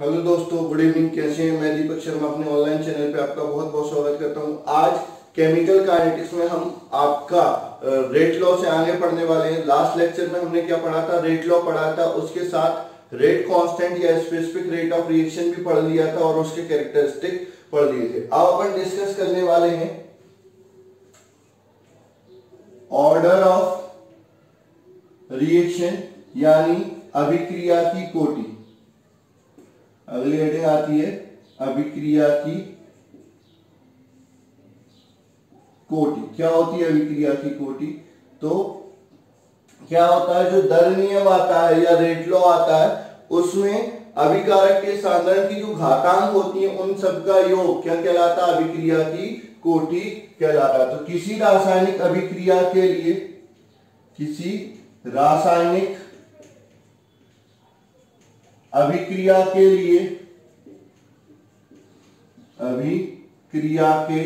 Hello दोस्तों, good evening. कैसे हैं? मैं दीपक शर्मा अपने ऑनलाइन चैनल पे आपका बहुत बहुत स्वागत करता हूं। आज केमिकल काइनेटिक्स में हम आपका रेट लॉ से आगे पढ़ने वाले हैं। लास्ट लेक्चर में हमने क्या पढ़ा था? रेट लॉ पढ़ा था, उसके साथ रेट कांस्टेंट या स्पेसिफिक रेट ऑफ रिएक्शन भी पढ़ लिया था और उसके कैरेक्टरिस्टिक पढ़ लिए थे। अब अपन डिस्कस करने वाले हैं ऑर्डर ऑफ रिएक्शन यानी अभिक्रिया की कोटि। अगली हेडिंग आती है अभिक्रिया की कोटि। क्या होती है अभिक्रिया की कोटि? तो क्या होता है, जो दर नियम आता है या रेट लॉ आता है, उसमें अभिकारक के सांद्रण की जो घातांक होती है उन सबका योग क्या कहलाता है? अभिक्रिया की कोटि कहलाता है। तो किसी रासायनिक अभिक्रिया के लिए, किसी रासायनिक अभिक्रिया के लिए, अभिक्रिया के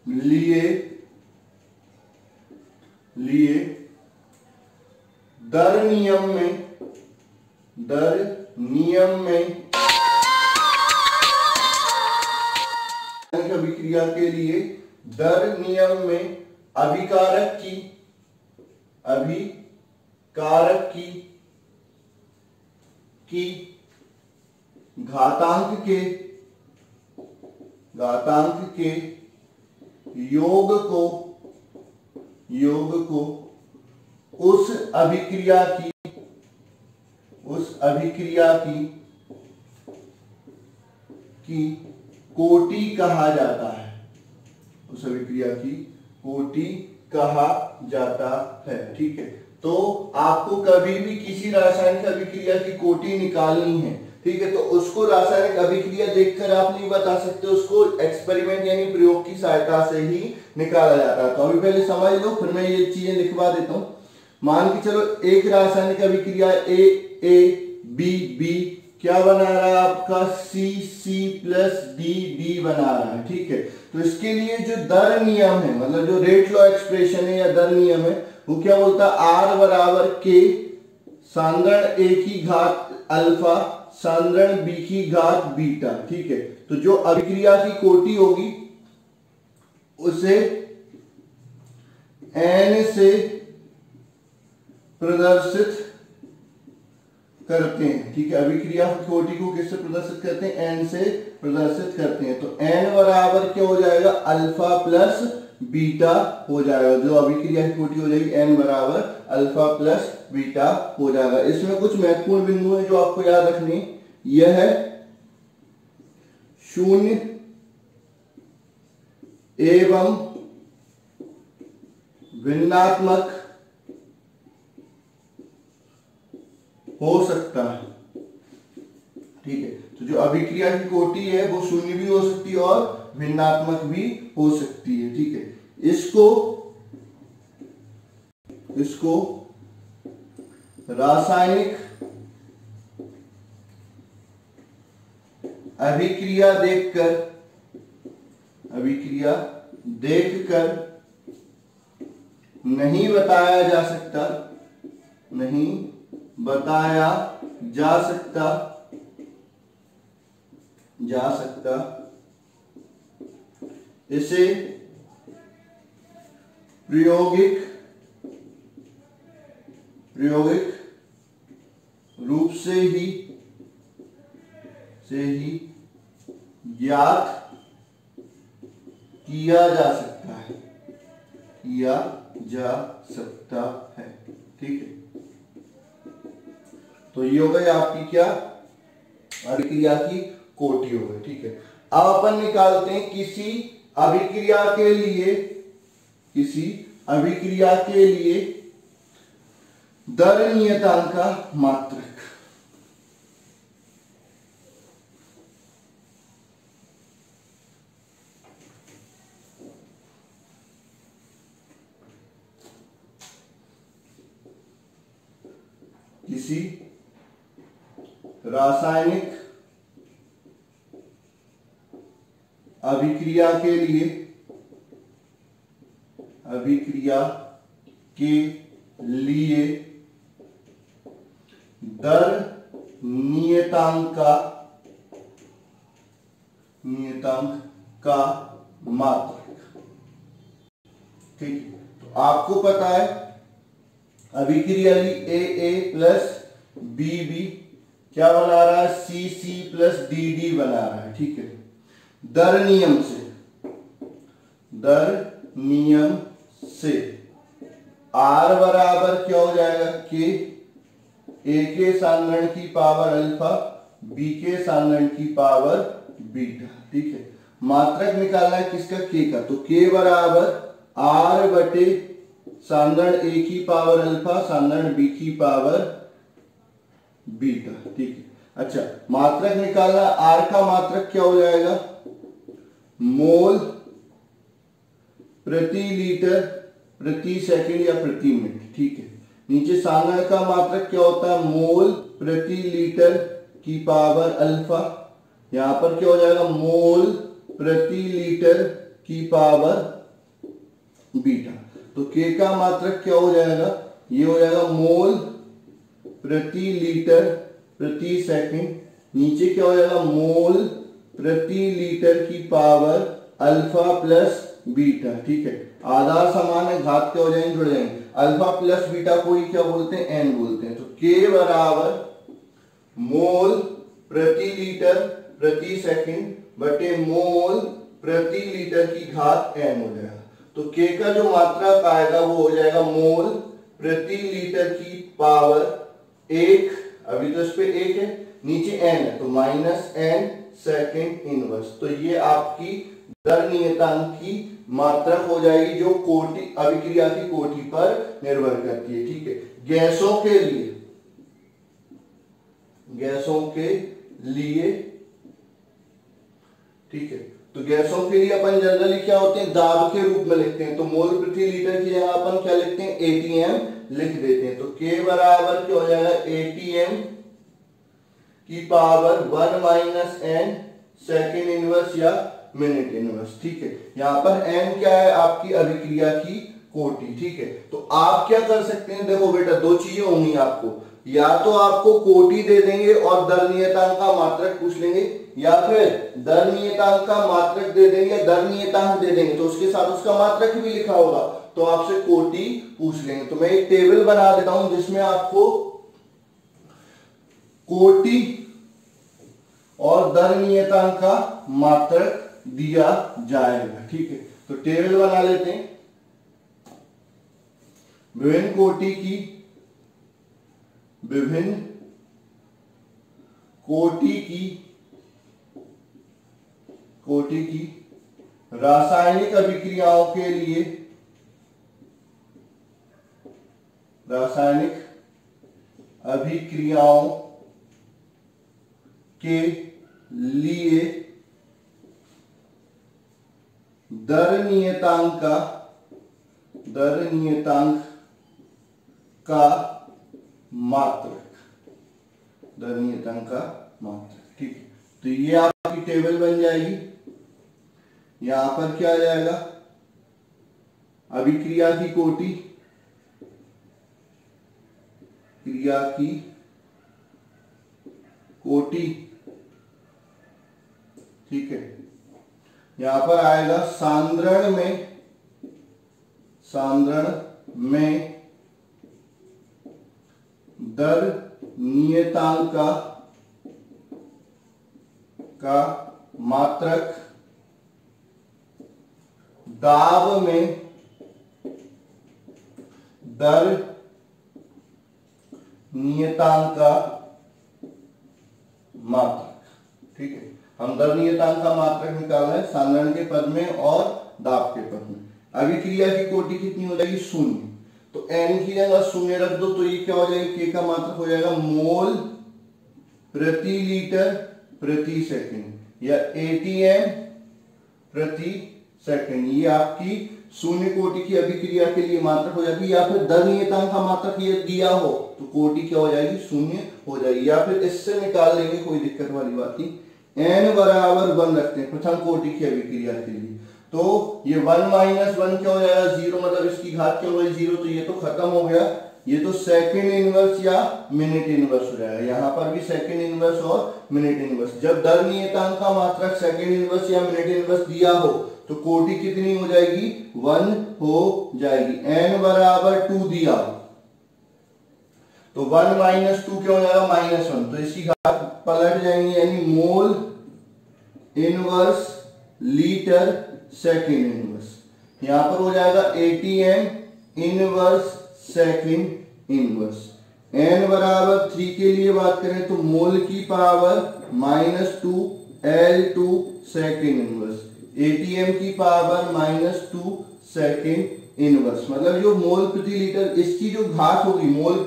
लिए दर नियम में अभिक्रिया के लिए दर नियम में अभिकारक की घातांक के योग को उस अभिक्रिया की कोटि कहा जाता है। उस अभिक्रिया की कोटि कहा जाता है। ठीक है, तो आपको कभी भी किसी रासायनिक अभिक्रिया की कोटि निकालनी है, ठीक है, तो उसको रासायनिक अभिक्रिया देखकर आप नहीं बता सकते, उसको एक्सपेरिमेंट यानी प्रयोग की सहायता से ही निकाला जाता है। तो अभी पहले समझ लो, फिर मैं ये चीजें लिखवा देता हूं। मान के चलो एक रासायनिक अभिक्रिया ए बी बी क्या बना रहा है आपका? सी प्लस डी बना रहा है। ठीक है, तो इसके लिए जो दर नियम है, मतलब जो रेट लॉ एक्सप्रेशन है या दर नियम है, वो क्या बोलता है? आर बराबर के सांद्रण ए की घात अल्फा सांद्रण बी की घात बीटा। ठीक है, तो जो अभिक्रिया की कोटि होगी उसे एन से प्रदर्शित करते हैं। ठीक है, अभिक्रिया की कोटि को किससे प्रदर्शित करते हैं? एन से प्रदर्शित करते हैं। तो एन बराबर क्या हो जाएगा? अल्फा प्लस बीटा हो जाएगा। जो अभिक्रिया की कोटि हो जाएगी एन बराबर अल्फा प्लस बीटा हो जाएगा। इसमें कुछ महत्वपूर्ण बिंदु है जो आपको याद रखने। यह है शून्य एवं भिन्नात्मक हो सकता है। ठीक है, तो जो अभिक्रिया की कोटि है वो शून्य भी हो सकती है और भिन्नात्मक भी हो सकती है। ठीक है, इसको रासायनिक अभिक्रिया देखकर नहीं बताया जा सकता इसे प्रायोगिक रूप से ही ज्ञात किया जा सकता है। ठीक है, तो ये हो गई आपकी क्या? अभिक्रिया की कोटि हो गई। ठीक है, अब अपन निकालते हैं किसी अभिक्रिया के लिए दर नियतांक का मात्रक। किसी रासायनिक अभिक्रिया के लिए दर नियतांक का मात्रक। ठीक, तो आपको पता है अभिक्रिया ए ए प्लस बी बी क्या बना रहा है, सी सी प्लस डी डी बना रहा है। ठीक है, दर नियम से आर बराबर क्या हो जाएगा, के ए के साधारण की पावर अल्फा बी के साधारण की पावर बीटा। ठीक है, मात्रक निकालना है किसका, के का, तो के बराबर आर बटे साधारण ए की पावर अल्फा साधारण बी की पावर बीटा। ठीक है, अच्छा मात्रक निकालना, आर का मात्रक क्या हो जाएगा, मोल प्रति लीटर प्रति सेकंड या प्रति मिनट। ठीक है, नीचे साधारण का मात्रक क्या होता है, मोल प्रति लीटर की पावर अल्फा, यहां पर क्या हो जाएगा, मोल प्रति लीटर की पावर बीटा। तो के का मात्रक क्या हो जाएगा, ये हो जाएगा मोल प्रति लीटर प्रति सेकंड, नीचे क्या हो जाएगा, मोल प्रति लीटर की पावर अल्फा प्लस बीटा। ठीक है, आधार समान है, घात क्या हो जाएंगे, जुड़ जाएंगे, अल्फा प्लस बीटा को ही क्या बोलते हैं, एन बोलते हैं। तो के बराबर मोल प्रति लीटर प्रति सेकंड बटे मोल प्रति लीटर की घात एन हो जाएगा। तो के का जो मात्रक आएगा वो हो जाएगा मोल प्रति लीटर की पावर एक, अभी तो इस पे एक है, नीचे एन है तो माइनस एन सेकंड इनवर्स। तो ये आपकी दर नियतांक की मात्रक हो जाएगी जो कोटि अभिक्रिया की कोटि पर निर्भर करती है। ठीक है, गैसों के लिए ठीक है, तो गैसों के लिए अपन जनरली क्या होते हैं, दाब के रूप में लिखते हैं, तो मोल प्रति लीटर की जगह अपन क्या लिखते हैं, एटीएम लिख देते हैं। तो के बराबर क्या हो जाएगा, एटीएम की power 1 minus n second inverse या मिनट इनवर्स। ठीक है, यहां पर एन क्या है, आपकी अभिक्रिया की कोटि। ठीक है, तो आप क्या कर सकते हैं, देखो बेटा दो चीजें होंगी आपको, या तो आपको कोटि दे देंगे और दर नियतांक का मात्रक पूछ लेंगे, या फिर दर नियतांक का मात्रक दे देंगे, दर नियतांक दे देंगे तो उसके साथ उसका मात्रक भी लिखा होगा, तो आपसे कोटि पूछ लेंगे। तो मैं एक टेबल बना देता हूं जिसमें आपको कोटि और दर नियतांक का मात्रक दिया जाएगा। ठीक है, तो टेबल बना लेते हैं, विभिन्न कोटि की रासायनिक अभिक्रियाओं के लिए दर नियतांक का मात्रक। ठीक है, तो ये आपकी टेबल बन जाएगी। यहां पर क्या आ जाएगा, अभिक्रिया की कोटि, ठीक है, यहां पर आएगा सांद्रण में दर नियतांक का मात्रक, दाब में दर नियतांक का मात्रक। ठीक है, हम दर नियतांक का मात्रक निकाल रहे हैं सांद्रण के पद में और दाब के पद में। अभिक्रिया की कोटि कितनी हो जाएगी, शून्य, तो एन की जगह शून्य रख दो, तो ये क्या हो जाएगा, के का मात्रक हो जाएगा मोल प्रति लीटर प्रति सेकंड या एटीएम प्रति सेकंड। ये आपकी शून्य कोटि की अभिक्रिया के लिए मात्रक हो जाती है, या फिर दर नियतांक का मात्रक ये दिया हो तो कोटि क्या हो जाएगी, शून्य हो जाएगी, या फिर इससे निकाल लेंगे, कोई दिक्कत वाली बात नहीं। n बराबर 1 रखते हैं प्रथम कोटि की अभिक्रिया के लिए, तो ये 1 माइनस 1 क्या हो जाएगा, 0, मतलब इसकी घात क्या हो गई 0, तो ये तो खत्म हो गया, ये तो सेकंड इनवर्स या मिनट इनवर्स हो जाएगा। यहां पर भी सेकंड इनवर्स और मिनट इनवर्स। जब दर नियतांक का मात्रक सेकंड इनवर्स या मिनट इनवर्स दिया हो तो कोटि कितनी हो जाएगी? 1 हो जाएगी। n बराबर 2 दिया तो 1 माइनस 2 क्या हो जाएगा? -1। तो इसकी घात पलट जाएंगी, यानी mole inverse litre second inverse. यहां पर हो जाएगा ATM inverse second inverse. n बराबर 3 के लिए बात करें तो मोल की power -2 L2 second inverse, ATM की पावर -2 सेकंड इनवर्स। मतलब जो मोल प्रति लीटर, इसकी जो घात होगी मोल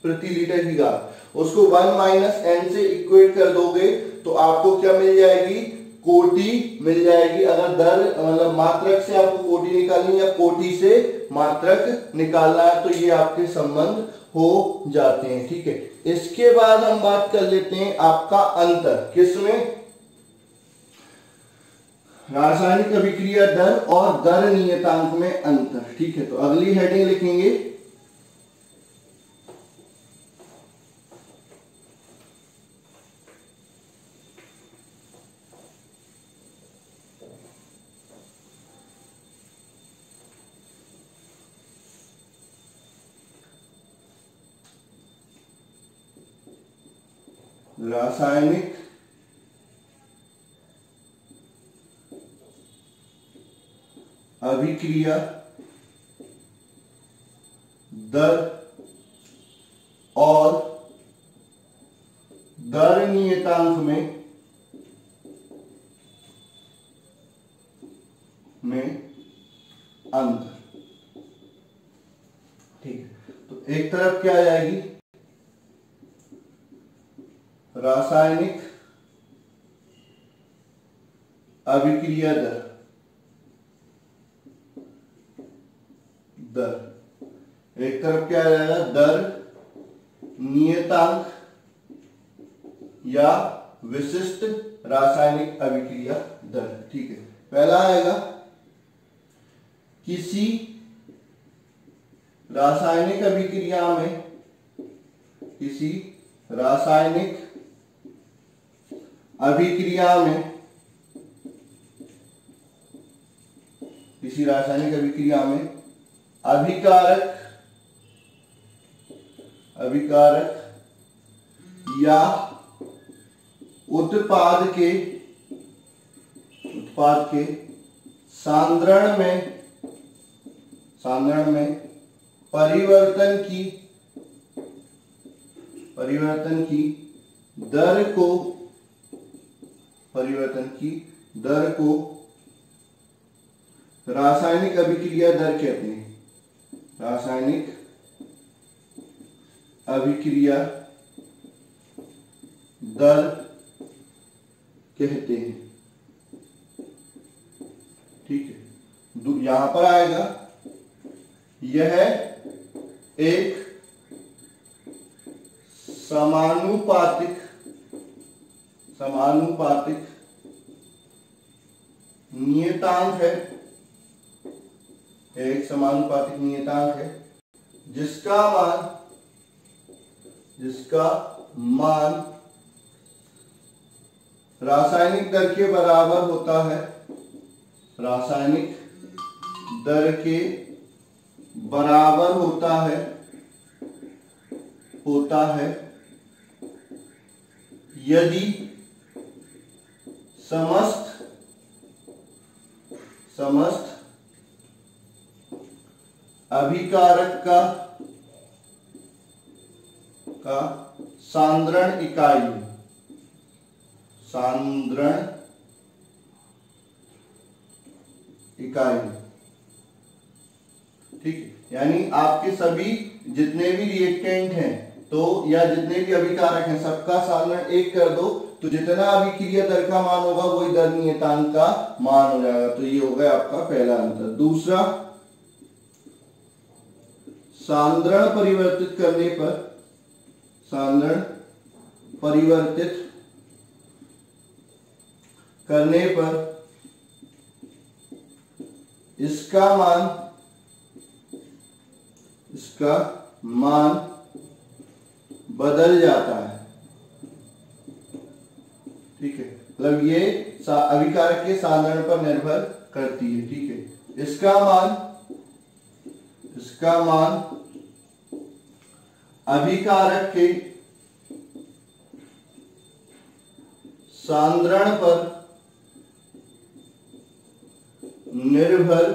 प्रति लीटर की घात, उसको 1 माइनस n से इक्वेट कर दोगे तो आपको क्या मिल जाएगी? कोटि मिल जाएगी। अगर दर मतलब मात्रक से आपको कोटि निकालनी है या कोटि से मात्रक निकालना है तो ये आपके संबंध हो जाते हैं। ठीक है, इसके बाद हम बात कर लेते हैं आपका अंतर। किसमें? रासायनिक अभिक्रिया दर और दर नियतांक में अंतर। ठीक है, तो अगली हेडिंग लिखेंगे रासायनिक अभिक्रिया दर और दर नियतांक में अंतर। ठीक है, तो एक तरफ क्या आ जाएगी? रासायनिक अभिक्रिया दर, एक तरफ क्या आ जाएगा? दर नियतांक या विशिष्ट रासायनिक अभिक्रिया दर। ठीक है, पहला आएगा किसी रासायनिक अभिक्रिया में, किसी रासायनिक अभिक्रिया में, किसी रासायनिक अभिक्रिया में अभिकारक या उत्पाद के सांद्रण में परिवर्तन की दर को रासायनिक अभिक्रिया दर कहते हैं। रासायनिक अभिक्रिया दर कहते हैं। ठीक है, यहां पर आएगा यह एक समानुपातिक नियतांक है, एक समानुपातिक नियतांक है जिसका मान रासायनिक दर के बराबर होता है, रासायनिक दर के बराबर होता है यदि समस्त अभिकारक का सांद्रण इकाई, ठीक है, यानी आपके सभी जितने भी रिएक्टेंट हैं तो या जितने भी अभिकारक हैं सबका सांद्रण 1 कर दो तो जितना अभिक्रिया दर का मान होगा वही दर नियतांक का मान हो जाएगा। तो ये हो गया आपका पहला अंतर। दूसरा, सांद्रण परिवर्तित करने पर इसका मान बदल जाता है। ठीक है, मतलब ये अभिकारक के साधारण पर निर्भर करती है। ठीक है, इसका मान अभिकारक के सांद्रण पर निर्भर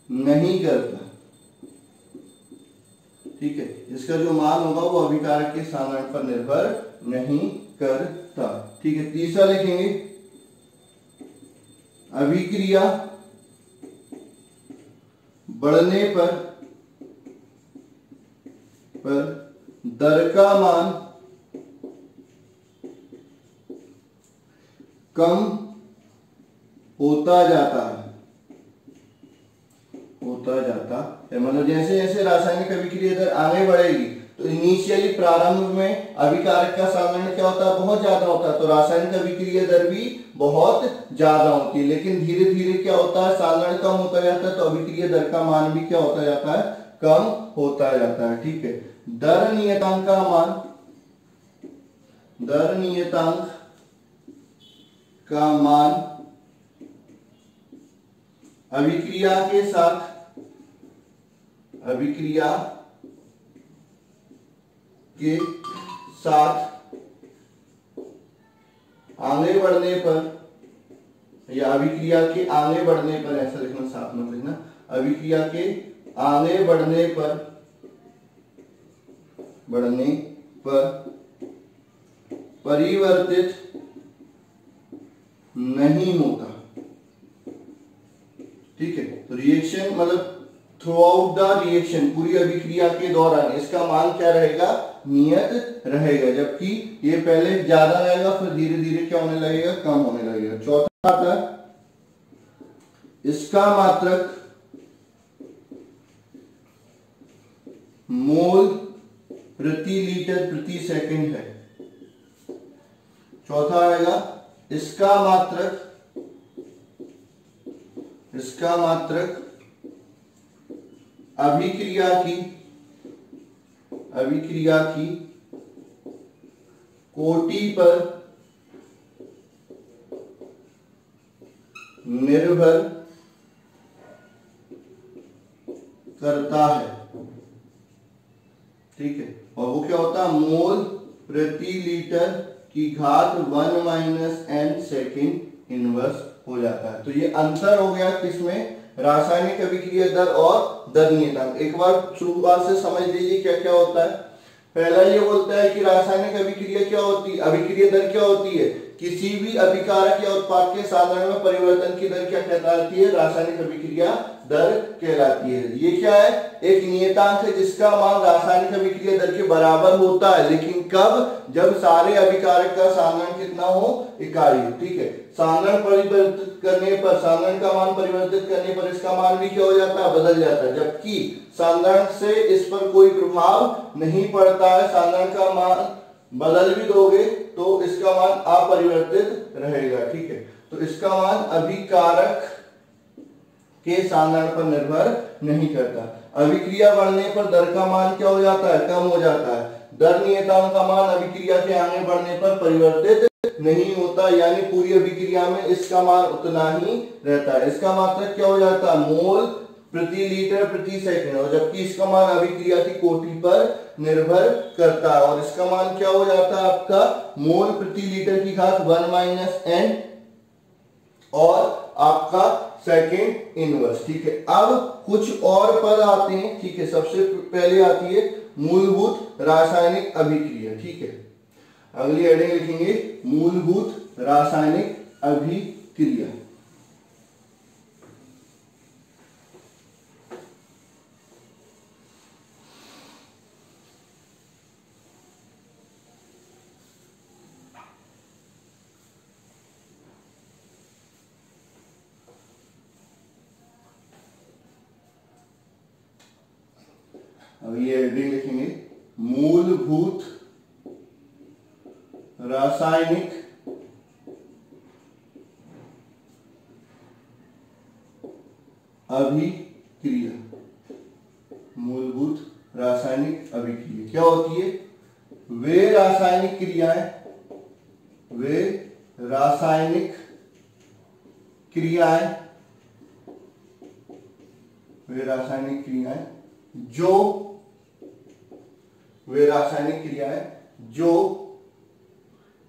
नहीं करता। ठीक है, इसका जो मान होगा वो अभिकारक के सांद्रण पर निर्भर नहीं करता। ठीक है, तीसरा लिखेंगे, अभिक्रिया बढ़ने पर दर का मान कम होता जाता है। मतलब जैसे जैसे रासायनिक अभिक्रिया दर आगे बढ़ेगी तो इनिशियली प्रारंभ में अभिकारक का साधारण क्या होता है, बहुत ज्यादा होता है, तो रासायनिक अभिक्रिया दर भी बहुत ज्यादा होती है। लेकिन धीरे धीरे क्या होता है, साधारण कम होता जाता है, तो अभिक्रिया दर का मान भी क्या होता जाता है, कम होता जाता है। ठीक है, दर नियतांक का मान अभिक्रिया के साथ आगे बढ़ने पर, या अभिक्रिया के आगे बढ़ने पर, ऐसा लिखना, साथ में लिखना, अभिक्रिया के आगे बढ़ने पर परिवर्तित नहीं होता। ठीक है, तो रिएक्शन मतलब थ्रू आउट द रिएक्शन, पूरी अभिक्रिया के दौरान इसका मान क्या रहेगा, नियत रहेगा, जबकि ये पहले ज्यादा रहेगा फिर धीरे धीरे क्या होने लगेगा, कम होने लगेगा। चौथा आता है, इसका मात्रक मोल प्रति लीटर प्रति सेकंड है। चौथा आएगा, इसका मात्रक अभिक्रिया की कोटि पर निर्भर करता है। ठीक है, और वो क्या होता है, मोल प्रति लीटर की घात 1 माइनस n सेकेंड इनवर्स हो जाता है। तो ये अंतर हो गया किसमें, रासायनिक अभिक्रिया दर और दर नियतांक। एक बार शुरुआत से समझ लीजिए क्या क्या होता है। पहला ये बोलता है कि रासायनिक अभिक्रिया क्या होती है, अभिक्रिया दर क्या होती है, किसी भी अभिकारक या उत्पाद के साधारण में परिवर्तन की दर क्या कहलाती है, रासायनिक अभिक्रिया दर कहलाती है। ये क्या है, एक नियतांक है जिसका मान रासायनिक अभिक्रिया दर के बराबर होता है, लेकिन कब, जब सारे अभिकारक का साधारण कितना हो, इकाई। ठीक है, साधारण परिवर्तित करने पर, साधारण का मान परिवर्तित करने पर इसका मान भी क्या हो जाता है, बदल जाता है, जबकि साधारण से इस पर कोई प्रभाव नहीं पड़ता है। साधारण का मान बदल भी दोगे तो इसका मान अपरिवर्तित रहेगा। ठीक है, तो इसका मान अभिकारक के साधारण पर निर्भर नहीं करता। अभिक्रिया बढ़ने पर दर का मान क्या हो जाता है, कम हो जाता है। दर नियतांक का मान अभिक्रिया के आगे बढ़ने पर परिवर्तित नहीं होता, यानी पूरी अभिक्रिया में इसका मान उतना ही रहता है। इसका मात्रक क्या हो जाता है, मोल प्रति लीटर प्रति सेकंड, और जबकि इसका मान अभिक्रिया की कोटि पर निर्भर करता है, और इसका मान क्या हो जाता है आपका, मोल प्रति लीटर की घात 1 माइनस n और आपका सेकेंड इनवर्स। ठीक है, अब कुछ और पद आते हैं। ठीक है, सबसे पहले आती है मूलभूत रासायनिक अभिक्रिया। ठीक है, अगली हेडिंग लिखेंगे मूलभूत रासायनिक अभिक्रिया। अब ये हेडिंग लिखेंगे मूलभूत रासायनिक अभिक्रिया। मूलभूत क्रियाएं, वे रासायनिक क्रियाएं, वे रासायनिक क्रियाएं जो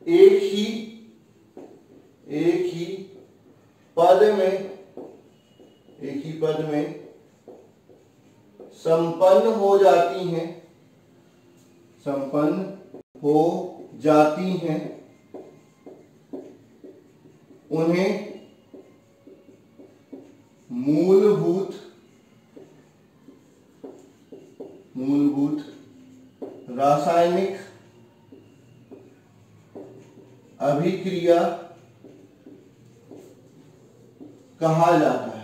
एक ही पद में संपन्न हो जाती हैं, उन्हें मूलभूत रासायनिक अभिक्रिया कहा जाता है।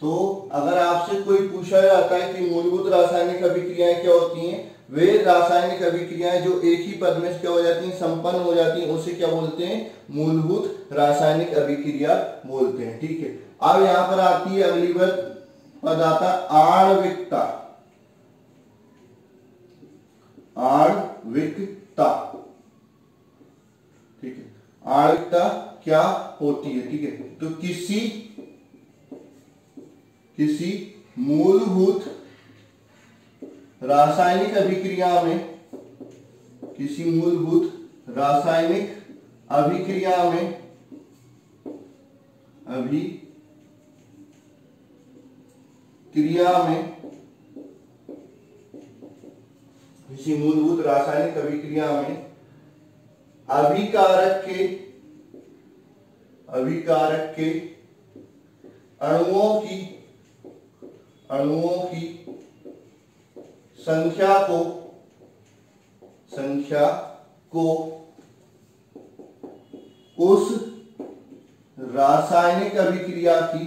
तो अगर आपसे कोई पूछा जाता है कि मूलभूत रासायनिक अभिक्रियाएं क्या होती हैं, वे रासायनिक अभिक्रियाएं जो एक ही पद में क्या हो जाती हैं, संपन्न हो जाती हैं, उसे क्या बोलते हैं, मूलभूत रासायनिक अभिक्रिया बोलते हैं। ठीक है, अब यहां पर आती है अगली पद आता आणविकता। ठीक है, आणविकता क्या होती है? ठीक है, तो किसी मूलभूत रासायनिक अभिक्रिया में अभिकारक के अणुओं की संख्या को उस रासायनिक अभिक्रिया की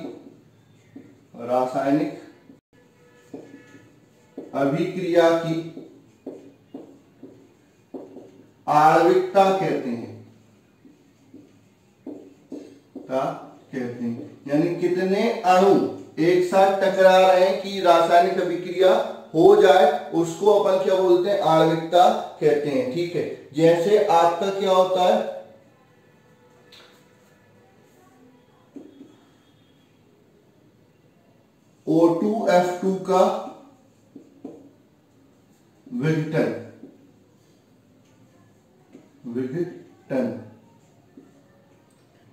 आणविकता कहते हैं। यानी कितने अणु एक साथ टकरा रहे हैं कि रासायनिक अभिक्रिया हो जाए, उसको अपन क्या बोलते हैं, आणविकता कहते हैं। ठीक है, जैसे आपका क्या होता है, O2F2 का विघटन।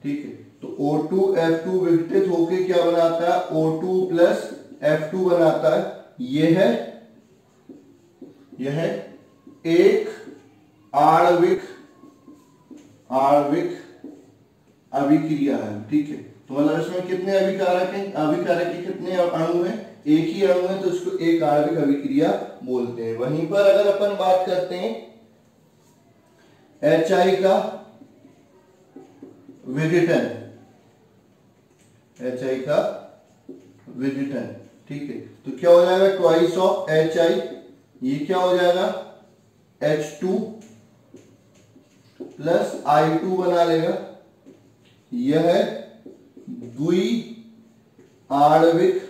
ठीक है, तो O2F2 विघटित होके क्या बनाता है, O2 प्लस F2 बनाता है। यह एक आणविक अभिक्रिया है। ठीक है, तो मतलब इसमें कितने अभिकारक हैं, अभिकारक के कितने अणु हैं, एक ही अणु है, तो इसको एक आणविक अभिक्रिया बोलते हैं। वहीं पर अगर अपन बात करते हैं HI का विघटन, ठीक है, तो क्या हो जाएगा, ट्वाइस ऑफ HI, ये क्या हो जाएगा, H2 प्लस I2 बना लेगा। यह द्वि आणविक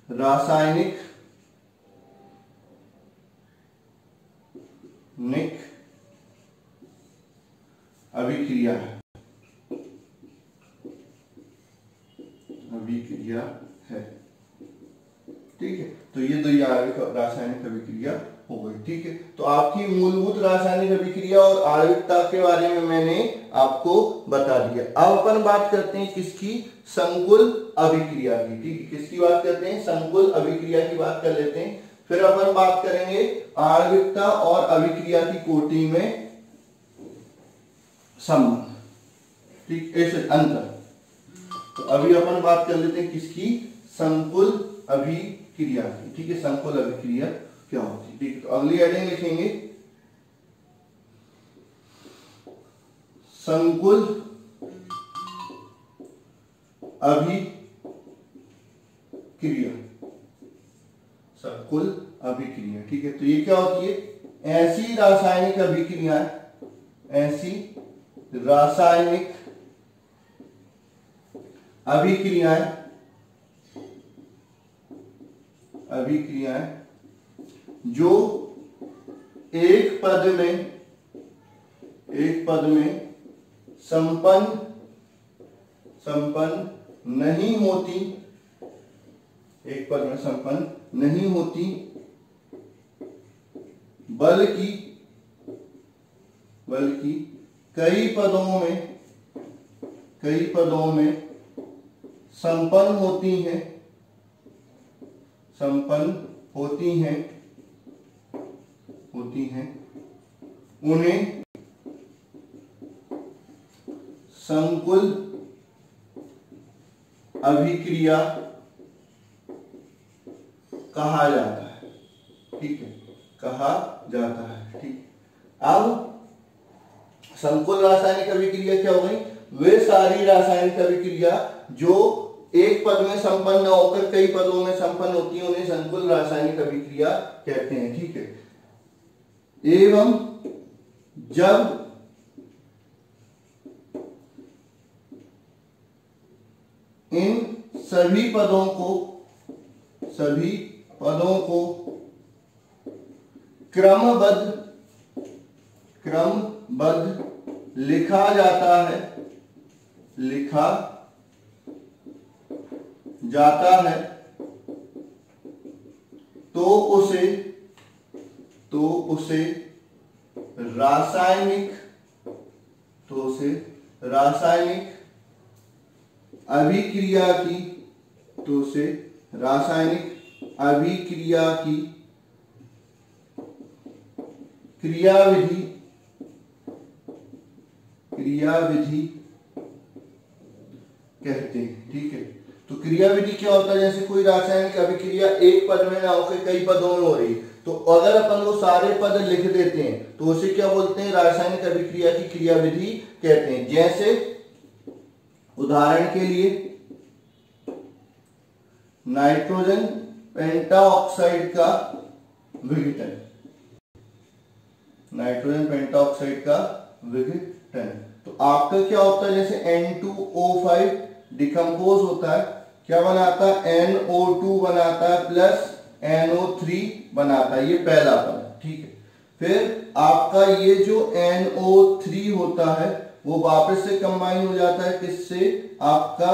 रासायनिक अभिक्रिया है। ठीक है, तो ये दो आणविक रासायनिक अभिक्रिया हो गई। ठीक है, तो आपकी मूलभूत रासायनिक अभिक्रिया और आणविकता के बारे में मैंने आपको बता दिया। अब अपन बात करते हैं किसकी, संकुल अभिक्रिया की। ठीक है, किसकी बात करते हैं, संकुल अभिक्रिया की बात कर लेते हैं। फिर अपन बात करेंगे आणविकता और अभिक्रिया की कोटि में संबंध, ठीक, ऐसे अंतर। तो अभी अपन बात कर लेते हैं किसकी, संकुल अभिक्रिया की। ठीक है, संकुल अभिक्रिया क्या होती है। ठीक है, तो अगली हेडिंग लिखेंगे संकुल अभिक्रिया। संकुल अभिक्रिया, ठीक है, तो ये क्या होती है, ऐसी रासायनिक अभिक्रियाएं अभिक्रियाएं जो एक पद में संपन्न नहीं होती, एक पद में संपन्न नहीं होती, बल्कि कई पदों में संपन्न होती हैं, उन्हें संकुल अभिक्रिया कहा जाता है। ठीक है, कहा जाता है। ठीक, अब संकुल रासायनिक अभिक्रिया क्या हो गई? वे सारी रासायनिक अभिक्रिया जो एक पद में संपन्न न होकर कई पदों में संपन्न होती है, उन्हें संकुल रासायनिक अभिक्रिया कहते हैं। ठीक है, एवं जब इन सभी पदों को क्रमबद्ध लिखा जाता है तो उसे रासायनिक अभिक्रिया की क्रियाविधि कहते हैं। ठीक है, तो क्रियाविधि क्या होता है? जैसे कोई रासायनिक अभिक्रिया एक पद में ना होकर कई पदों में हो रही, तो अगर अपन वो सारे पद लिख देते हैं तो उसे क्या बोलते हैं? रासायनिक अभिक्रिया की क्रियाविधि कहते हैं। जैसे उदाहरण के लिए नाइट्रोजन पेंटाऑक्साइड का विघटन, तो आपका क्या होता है? जैसे N2O5 डिकम्पोज होता है, क्या बनाता है? NO2 बनाता है प्लस NO3 बनाता है, ये पहला पद। ठीक है, फिर आपका ये जो NO3 होता है वो वापस से कंबाइन हो जाता है किससे? आपका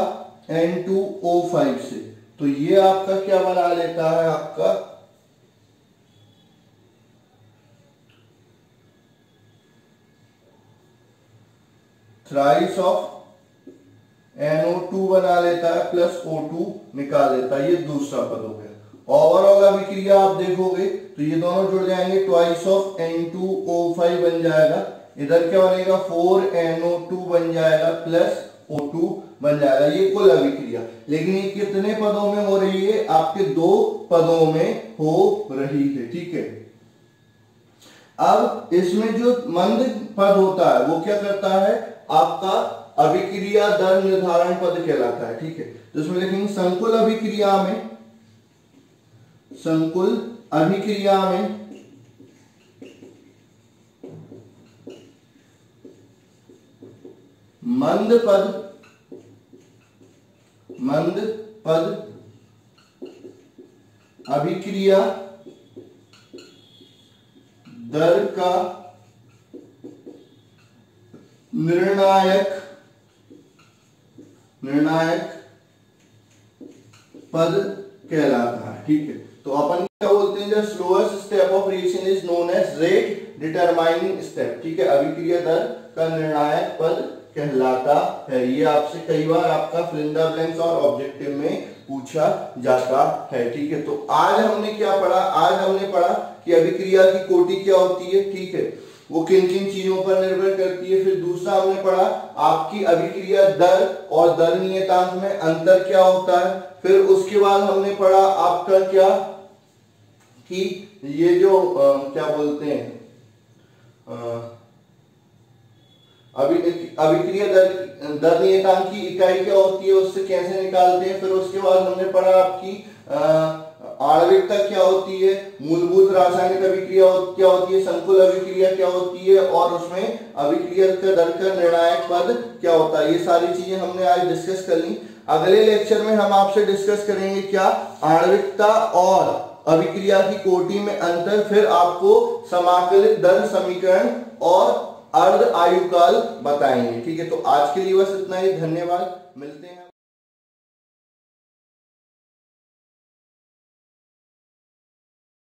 N2O5 से, तो ये आपका क्या बना लेता है? आपका थ्राइस ऑफ NO2 बना लेता है प्लस O2 निकाल लेता है, ये दूसरा पद हो गया। ओवरऑल अभिक्रिया आप देखोगे तो ये दोनों जुड़ जाएंगे, ट्वाइस ऑफ N2O5 बन जाएगा, इधर क्या बनेगा? 4NO2 बन जाएगा प्लस O2 बन जाएगा, ये कुल अभिक्रिया। लेकिन ये कितने पदों में हो रही है? आपके 2 पदों में हो रही है। ठीक है, अब इसमें जो मंद पद होता है वो क्या करता है? आपका अभिक्रिया दर निर्धारण पद कहलाता है। ठीक है, तो इसमें लिखेंगे संकुल अभिक्रिया में मंद पद अभिक्रिया दर का निर्णायक पद कहलाता है। ठीक है, तो अपन क्या बोलते हैं? जो slowest step of reaction is known as rate determining step. ठीक है, अभिक्रिया दर का निर्णायक पद कहलाता है। ये आपसे कई बार आपका फिल इन द ब्लैंक्स और ऑब्जेक्टिव में पूछा जाता है। ठीक है, तो आज हमने क्या पढ़ा? आज हमने पढ़ा कि अभिक्रिया की कोटि क्या होती है। ठीक है, वो किन किन चीजों पर निर्भर करती है। फिर दूसरा हमने पढ़ा आपकी अभिक्रिया दर और दर नियतांक में अंतर क्या होता है। फिर उसके बाद हमने पढ़ा आपका क्या कि ये जो क्या बोलते हैं अभिक्रिया दर नियतांक की इकाई क्या होती है, उससे कैसे निकालते हैं। फिर उसके बाद हमने पढ़ा आपकी आणविकता क्या होती है, मूलभूत रासायनिक अभिक्रिया क्या होती है, संकुल अभिक्रिया क्या होती है और उसमें अभिक्रिया का दर का निर्णायक पद क्या होता है। ये सारी चीजें हमने आज डिस्कस कर ली। अगले लेक्चर में हम आपसे डिस्कस करेंगे क्या, आणविकता और अभिक्रिया की कोटि में अंतर, फिर आपको समाकलित दर समीकरण और अर्ध आयुकाल बताएंगे। ठीक है, तो आज के लिए बस इतना ही। धन्यवाद, मिलते हैं।